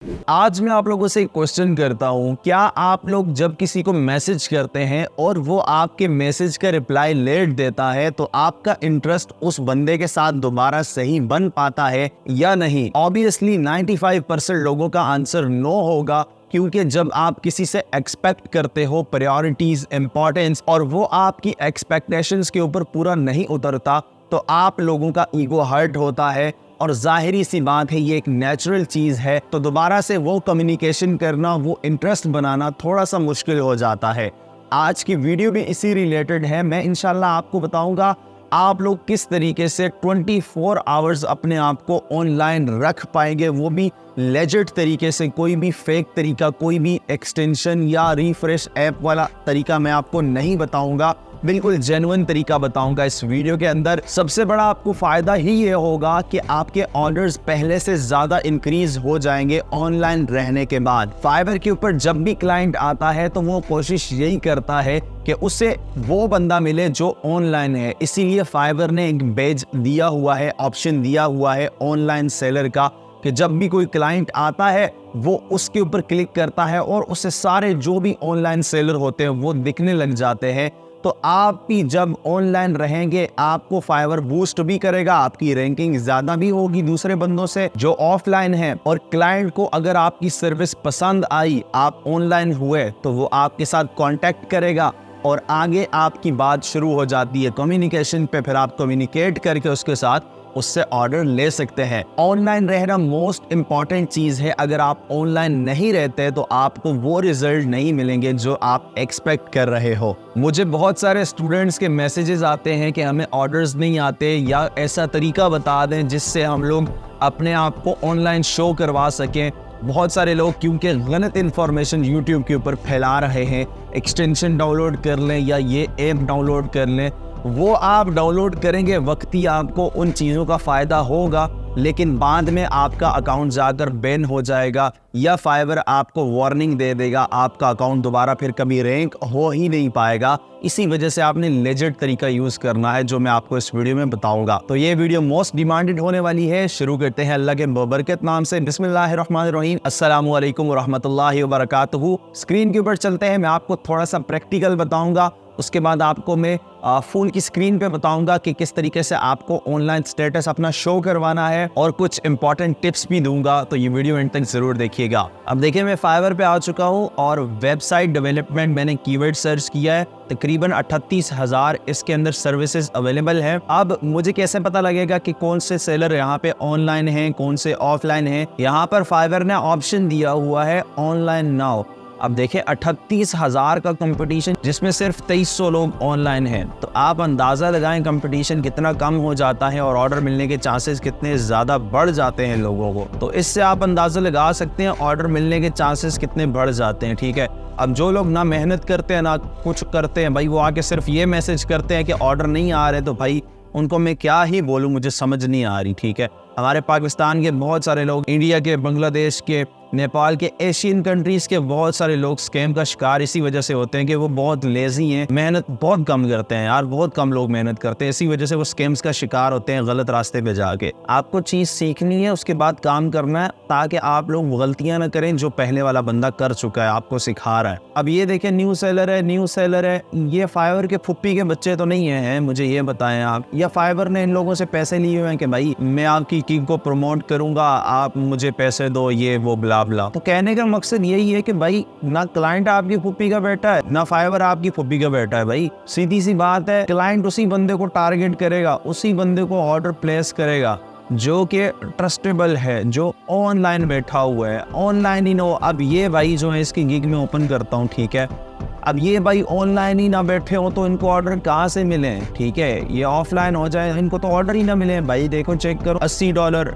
आज मैं आप लोगों से एक क्वेश्चन करता हूँ, क्या आप लोग जब किसी को मैसेज करते हैं और वो आपके मैसेज का रिप्लाई लेट देता है तो आपका इंटरेस्ट उस बंदे के साथ दोबारा सही बन पाता है या नहीं? ऑब्वियसली 95% लोगों का आंसर नो होगा, क्योंकि जब आप किसी से एक्सपेक्ट करते हो प्रायोरिटीज, इंपॉर्टेंस, और वो आपकी एक्सपेक्टेशंस के ऊपर पूरा नहीं उतरता तो आप लोगों का ईगो हर्ट होता है। और जाहिरी सी बात है, ये एक नेचुरल चीज़ है, तो दोबारा से वो कम्युनिकेशन करना, वो इंटरेस्ट बनाना थोड़ा सा मुश्किल हो जाता है। आज की वीडियो भी इसी रिलेटेड है। मैं इंशाल्लाह आपको बताऊंगा आप लोग किस तरीके से 24 आवर्स अपने आप को ऑनलाइन रख पाएंगे, वो भी लेजिट तरीके से। कोई भी फेक तरीका, कोई भी एक्सटेंशन या रिफ्रेश ऐप वाला तरीका मैं आपको नहीं बताऊंगा, बिल्कुल जेन्युइन तरीका बताऊंगा इस वीडियो के अंदर। सबसे बड़ा आपको फायदा ही ये होगा कि आपके ऑर्डर्स पहले से ज्यादा इंक्रीज हो जाएंगे ऑनलाइन रहने के बाद। फाइवर के ऊपर जब भी क्लाइंट आता है तो वो कोशिश यही करता है कि उसे वो बंदा मिले जो ऑनलाइन है, इसीलिए फाइवर ने एक पेज दिया हुआ है, ऑप्शन दिया हुआ है ऑनलाइन सेलर का, कि जब भी कोई क्लाइंट आता है वो उसके ऊपर क्लिक करता है और उससे सारे जो भी ऑनलाइन सेलर होते हैं वो दिखने लग जाते हैं। तो आप भी जब ऑनलाइन रहेंगे आपको फाइवर बूस्ट भी करेगा, आपकी रैंकिंग ज्यादा भी होगी दूसरे बंदों से जो ऑफलाइन है। और क्लाइंट को अगर आपकी सर्विस पसंद आई, आप ऑनलाइन हुए, तो वो आपके साथ कांटेक्ट करेगा और आगे आपकी बात शुरू हो जाती है कम्युनिकेशन पे। फिर आप कम्युनिकेट करके उसके साथ उससे ऑर्डर ले सकते हैं। ऑनलाइन रहना मोस्ट इंपॉर्टेंट चीज है। अगर आप ऑनलाइन नहीं रहते तो आपको वो रिजल्ट नहीं मिलेंगे जो आप एक्सपेक्ट कर रहे हो। मुझे बहुत सारे स्टूडेंट्स के मैसेजेस आते हैं कि हमें ऑर्डर्स नहीं आते, या ऐसा तरीका बता दें जिससे हम लोग अपने आप को ऑनलाइन शो करवा सकें। बहुत सारे लोग क्योंकि गलत इन्फॉर्मेशन यूट्यूब के ऊपर फैला रहे हैं, एक्सटेंशन डाउनलोड कर लें या ये ऐप डाउनलोड कर लें, वो आप डाउनलोड करेंगे, वक्ती आपको उन चीज़ों का फ़ायदा होगा, लेकिन बाद में आपका अकाउंट जाकर बैन हो जाएगा या फाइवर आपको वार्निंग दे देगा, आपका अकाउंट दोबारा फिर कभी रैंक हो ही नहीं पाएगा। इसी वजह से आपने लेजिट तरीका यूज़ करना है जो मैं आपको इस वीडियो में बताऊंगा। तो ये वीडियो मोस्ट डिमांडेड होने वाली है। शुरू करते हैं अल्लाह के बबरकत नाम से। बिस्मिल्लाहिर्रहमानिर्रहीम, अस्सलामु अलैकुम वरहमतुल्लाहि वबरकातुहू। स्क्रीन के ऊपर चलते हैं, मैं आपको थोड़ा सा प्रैक्टिकल बताऊंगा, उसके बाद आपको मैं फुल की स्क्रीन पे बताऊंगा कि किस तरीके से आपको ऑनलाइन स्टेटस अपना शो करवाना है, और कुछ इंपॉर्टेंट टिप्स भी दूंगा, तो ये वीडियो एंड तक जरूर देखिएगा। अब देखिए, मैं फाइवर पे आ चुका हूँ और वेबसाइट डेवलपमेंट मैंने कीवर्ड सर्च किया है। तकरीबन 38,000 इसके अंदर सर्विसेज अवेलेबल है। अब मुझे कैसे पता लगेगा कि कौन से सेलर यहाँ पे ऑनलाइन हैं, कौन से ऑफलाइन हैं? यहाँ पर फाइवर ने ऑप्शन दिया हुआ है ऑनलाइन नाउ। अब देखें 38,000 का कंपटीशन, जिसमें सिर्फ 2300 लोग ऑनलाइन हैं, तो आप अंदाज़ा लगाएं कंपटीशन कितना कम हो जाता है और ऑर्डर मिलने के चांसेस कितने ज़्यादा बढ़ जाते हैं लोगों को। तो इससे आप अंदाज़ा लगा सकते हैं ऑर्डर मिलने के चांसेस कितने बढ़ जाते हैं। ठीक है, अब जो लोग ना मेहनत करते हैं ना कुछ करते हैं भाई, वो आके सिर्फ ये मैसेज करते हैं कि ऑर्डर नहीं आ रहे, तो भाई उनको मैं क्या ही बोलूँ, मुझे समझ नहीं आ रही। ठीक है, हमारे पाकिस्तान के बहुत सारे लोग, इंडिया के, बांग्लादेश के, नेपाल के, एशियन कंट्रीज के बहुत सारे लोग स्कैम का शिकार इसी वजह से होते हैं कि वो बहुत लेजी हैं, मेहनत बहुत कम करते हैं यार, बहुत कम लोग मेहनत करते हैं, इसी वजह से वो स्कैम्स का शिकार होते हैं गलत रास्ते पे जाके। आपको चीज़ सीखनी है, उसके बाद काम करना है, ताकि आप लोग गलतियां ना करें जो पहले वाला बंदा कर चुका है, आपको सिखा रहा है। अब ये देखें, न्यू सेलर है, न्यू सेलर है। ये फाइवर के फुप्पी के बच्चे तो नहीं हैं, मुझे ये बताएं आप, या फाइवर ने इन लोगों से पैसे लिए हुए हैं कि भाई मैं आपकी टीम को प्रमोट करूंगा, आप मुझे पैसे दो, ये वो ब्ला ब्ला। तो कहने का मकसद यही है कि भाई ना क्लाइंट आपकी फुप्पी का बेटा है, ना फाइवर आपकी फुप्पी का बेटा है। भाई सीधी सी बात है, क्लाइंट उसी बंदे को टारगेट करेगा, उसी बंदे को ऑर्डर प्लेस करेगा जो कि ट्रस्टेबल है, जो ऑनलाइन बैठा हुआ है, ऑनलाइन ही नो। अब ये भाई जो है, इसकी गिग में ओपन करता हूँ, ठीक है, अब ये भाई ऑनलाइन ही ना बैठे हो तो इनको ऑर्डर कहाँ से मिले? ठीक है, ये ऑफलाइन हो जाए, इनको तो ऑर्डर ही ना मिले। भाई देखो, चेक करो, $80,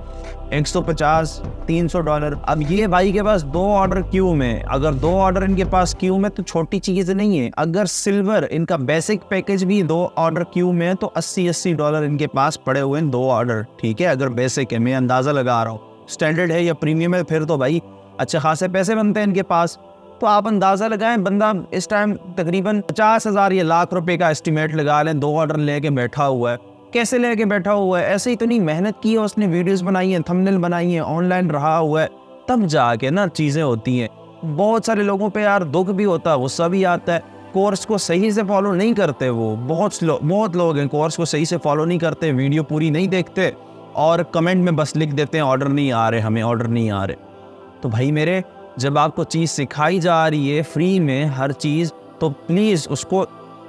150, $300। अब ये भाई के पास 2 ऑर्डर क्यू में, अगर 2 ऑर्डर इनके पास क्यू में तो छोटी चीज नहीं है। अगर सिल्वर इनका बेसिक पैकेज भी 2 ऑर्डर क्यू में, तो $80 इनके पास पड़े हुए हैं 2 ऑर्डर। ठीक है, अगर बेसिक है, मैं अंदाजा लगा रहा हूँ, स्टैंडर्ड है या प्रीमियम है, फिर तो भाई अच्छे खासे पैसे बनते हैं इनके पास। तो आप अंदाज़ा लगाएं, बंदा इस टाइम तकरीबन 50,000 या लाख रुपए का एस्टिमेट लगा लें, 2 ऑर्डर लेके बैठा हुआ है। कैसे लेके बैठा हुआ है? ऐसे ही तो नहीं, मेहनत की है उसने, वीडियोस बनाई हैं, थंबनेल बनाई हैं, ऑनलाइन रहा हुआ है, तब जाके ना चीज़ें होती हैं। बहुत सारे लोगों पे यार दुख भी होता है, गुस्सा भी आता है, कोर्स को सही से फॉलो नहीं करते, वो बहुत लोग हैं कोर्स को सही से फॉलो नहीं करते, वीडियो पूरी नहीं देखते और कमेंट में बस लिख देते हैं ऑर्डर नहीं आ रहे, हमें ऑर्डर नहीं आ रहे। तो भाई मेरे, जब आपको चीज़ सिखाई जा रही है फ्री में हर चीज़, तो प्लीज़ उसको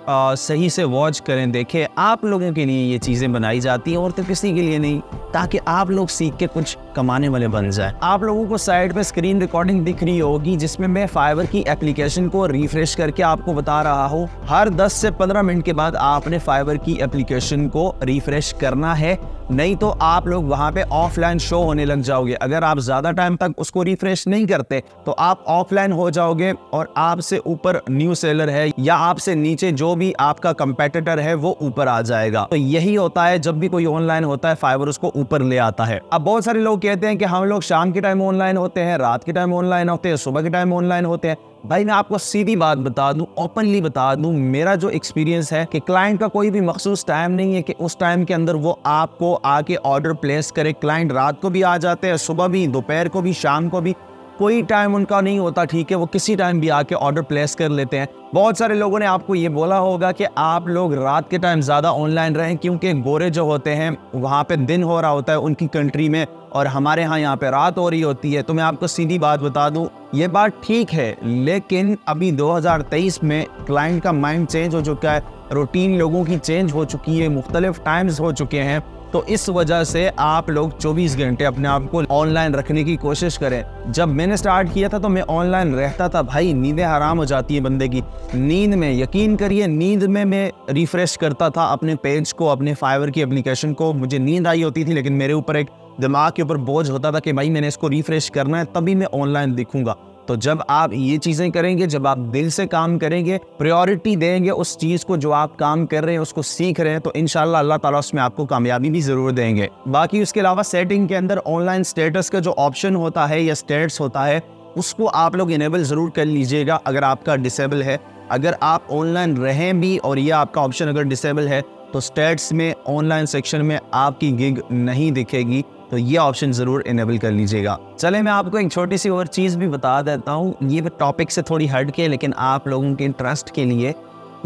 सही से वॉच करें, देखें। आप लोगों के लिए ये चीज़ें बनाई जाती हैं और तो किसी के लिए नहीं, ताकि आप लोग सीख के कुछ कमाने वाले बन जाएं। आप लोगों को साइड पे स्क्रीन रिकॉर्डिंग दिख रही होगी जिसमें मैं फाइवर की एप्लीकेशन को रिफ्रेश करके आपको बता रहा हूँ। हर 10 से 15 मिनट के बाद आपने फाइवर की एप्लीकेशन को रिफ्रेश करना है, नहीं तो आप लोग वहाँ पे ऑफलाइन शो होने लग जाओगे। अगर आप ज़्यादा टाइम तक उसको रिफ्रेश नहीं करते तो आप ऑफलाइन हो जाओगे और आपसे ऊपर न्यू सेलर है या आपसे नीचे जो भी आपका कंपेटिटर है वो ऊपर आ जाएगा। तो यही होता है जब भी कोई ऑनलाइन होता है, फाइवर उसको ऊपर ले आता है। अब बहुत सारे लोग कहते हैं कि हम लोग शाम के टाइम ऑनलाइन होते हैं, रात के टाइम ऑनलाइन होते हैं, सुबह के टाइम ऑनलाइन होते हैं। भाई मैं आपको सीधी बात बता दूं, ओपनली बता दूं, मेरा जो एक्सपीरियंस है कि क्लाइंट का कोई भी मखसूस टाइम नहीं है कि उस टाइम के अंदर वो आपको आके ऑर्डर प्लेस करे। क्लाइंट रात को भी आ जाते हैं, सुबह भी, दोपहर को भी, शाम को भी, कोई टाइम उनका नहीं होता, ठीक है, वो किसी टाइम भी आके ऑर्डर प्लेस कर लेते हैं। बहुत सारे लोगों ने आपको ये बोला होगा कि आप लोग रात के टाइम ज़्यादा ऑनलाइन रहें क्योंकि गोरे जो होते हैं वहाँ पे दिन हो रहा होता है उनकी कंट्री में और हमारे यहाँ पे रात हो रही होती है। तो मैं आपको सीधी बात बता दूँ, ये बात ठीक है, लेकिन अभी 2023 में क्लाइंट का माइंड चेंज हो चुका है, रूटीन लोगों की चेंज हो चुकी है, मुख्तलिफ टाइम्स हो चुके हैं। तो इस वजह से आप लोग 24 घंटे अपने आप को ऑनलाइन रखने की कोशिश करें। जब मैंने स्टार्ट किया था तो मैं ऑनलाइन रहता था, भाई नींदें हराम हो जाती है बंदे की। नींद में, यकीन करिए, नींद में मैं रिफ्रेश करता था अपने पेज को, अपने फाइवर की एप्लीकेशन को। मुझे नींद आई होती थी लेकिन मेरे ऊपर एक दिमाग के ऊपर बोझ होता था कि भाई मैंने इसको रिफ्रेश करना है, तभी मैं ऑनलाइन दिखूंगा। तो जब आप ये चीज़ें करेंगे, जब आप दिल से काम करेंगे, प्रायोरिटी देंगे उस चीज़ को जो आप काम कर रहे हैं, उसको सीख रहे हैं, तो इंशाल्लाह अल्लाह ताला उसमें आपको कामयाबी भी ज़रूर देंगे। बाकी उसके अलावा सेटिंग के अंदर ऑनलाइन स्टेटस का जो ऑप्शन होता है या स्टेट्स होता है, उसको आप लोग इनेबल ज़रूर कर लीजिएगा अगर आपका डिसेबल है। अगर आप ऑनलाइन रहें भी और ये आपका ऑप्शन अगर डिसेबल है तो स्टेट्स में ऑनलाइन सेक्शन में आपकी गिग नहीं दिखेगी, तो ये ऑप्शन ज़रूर इनेबल कर लीजिएगा। चले मैं आपको एक छोटी सी और चीज़ भी बता देता हूँ, ये टॉपिक से थोड़ी हट के, लेकिन आप लोगों के इंटरेस्ट के लिए।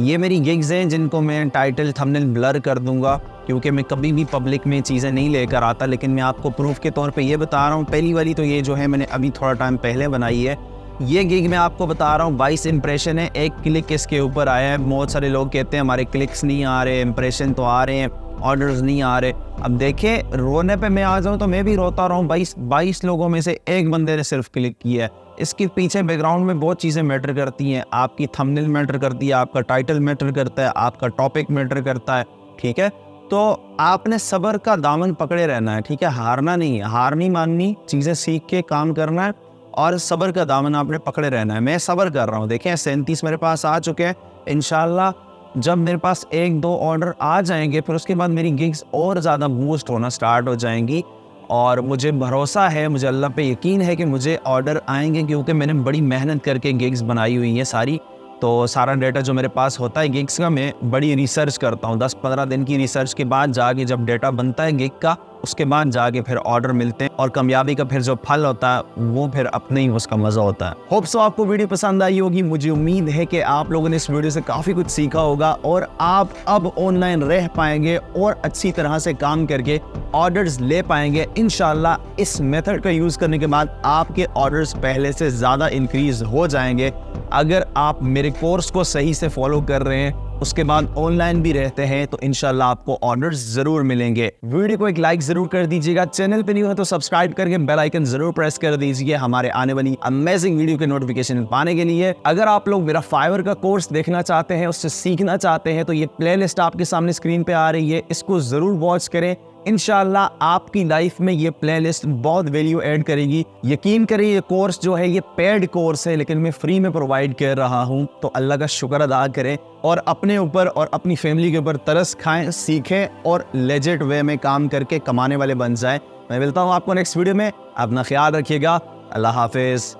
ये मेरी गिग्स हैं जिनको मैं टाइटल थंबनेल ब्लर कर दूंगा क्योंकि मैं कभी भी पब्लिक में चीज़ें नहीं लेकर आता, लेकिन मैं आपको प्रूफ के तौर पे ये बता रहा हूँ। पहली वाली तो ये जो है मैंने अभी थोड़ा टाइम पहले बनाई है, ये गिग मैं आपको बता रहा हूँ 22 इंप्रेशन है, 1 क्लिक इसके ऊपर आया है। बहुत सारे लोग कहते हैं हमारे क्लिक्स नहीं आ रहे, इंप्रेशन तो आ रहे हैं, ऑर्डर्स नहीं आ रहे। अब देखें, रोने पे मैं आ जाऊँ तो मैं भी रोता रहा हूँ। 22 लोगों में से एक बंदे ने सिर्फ क्लिक किया है। इसके पीछे बैकग्राउंड में बहुत चीज़ें मैटर करती हैं। आपकी थंबनेल मैटर करती है, आपका टाइटल मैटर करता है, आपका टॉपिक मैटर करता है, ठीक है। तो आपने सब्र का दामन पकड़े रहना है, ठीक है, हारना नहीं है, हार नहीं माननी, चीज़ें सीख के काम करना है और सब्र का दामन आपने पकड़े रहना है। मैं सब्र कर रहा हूँ, देखें 37 मेरे पास आ चुके हैं। इंशाल्लाह जब मेरे पास 1-2 ऑर्डर आ जाएंगे फिर उसके बाद मेरी गिग्स और ज़्यादा बूस्ट होना स्टार्ट हो जाएंगी और मुझे भरोसा है, मुझे अल्लाह पे यकीन है कि मुझे ऑर्डर आएंगे क्योंकि मैंने बड़ी मेहनत करके गिग्स बनाई हुई हैं सारी। तो सारा डेटा जो मेरे पास होता है गिग्स का, मैं बड़ी रिसर्च करता हूँ। 10-15 दिन की रिसर्च के बाद जाके जब डेटा बनता है गिग का, उसके बाद जाके फिर ऑर्डर मिलते हैं और कामयाबी का फिर जो फल होता है वो फिर अपने ही उसका मज़ा होता है। होप सो आपको वीडियो पसंद आई होगी। मुझे उम्मीद है कि आप लोगों ने इस वीडियो से काफ़ी कुछ सीखा होगा और आप अब ऑनलाइन रह पाएंगे और अच्छी तरह से काम करके ऑर्डर्स ले पाएंगे इंशाल्लाह। इस मेथड का यूज़ करने के बाद आपके ऑर्डर्स पहले से ज़्यादा इंक्रीज हो जाएंगे अगर आप मेरे कोर्स को सही से फॉलो कर रहे हैं, उसके बाद ऑनलाइन भी रहते हैं, तो इंशाल्लाह आपको ऑर्डर्स जरूर मिलेंगे। वीडियो को एक लाइक जरूर कर दीजिएगा, चैनल पे न्यू है तो सब्सक्राइब करके बेल आइकन जरूर प्रेस कर दीजिए हमारे आने वाली अमेजिंग वीडियो के नोटिफिकेशन पाने के लिए। अगर आप लोग मेरा फाइवर का कोर्स देखना चाहते हैं, उससे सीखना चाहते हैं, तो ये प्लेलिस्ट आपके सामने स्क्रीन पे आ रही है, इसको जरूर वॉच करें। इंशाल्लाह आपकी लाइफ में ये प्लेलिस्ट बहुत वैल्यू ऐड करेगी। यकीन करिए ये कोर्स जो है ये पेड कोर्स है लेकिन मैं फ्री में प्रोवाइड कर रहा हूँ, तो अल्लाह का शुक्र अदा करें और अपने ऊपर और अपनी फैमिली के ऊपर तरस खाएं, सीखें और लेजिट वे में काम करके कमाने वाले बन जाएं। मैं मिलता हूँ आपको नेक्स्ट वीडियो में, अपना ख्याल रखिएगा। अल्लाह हाफिज।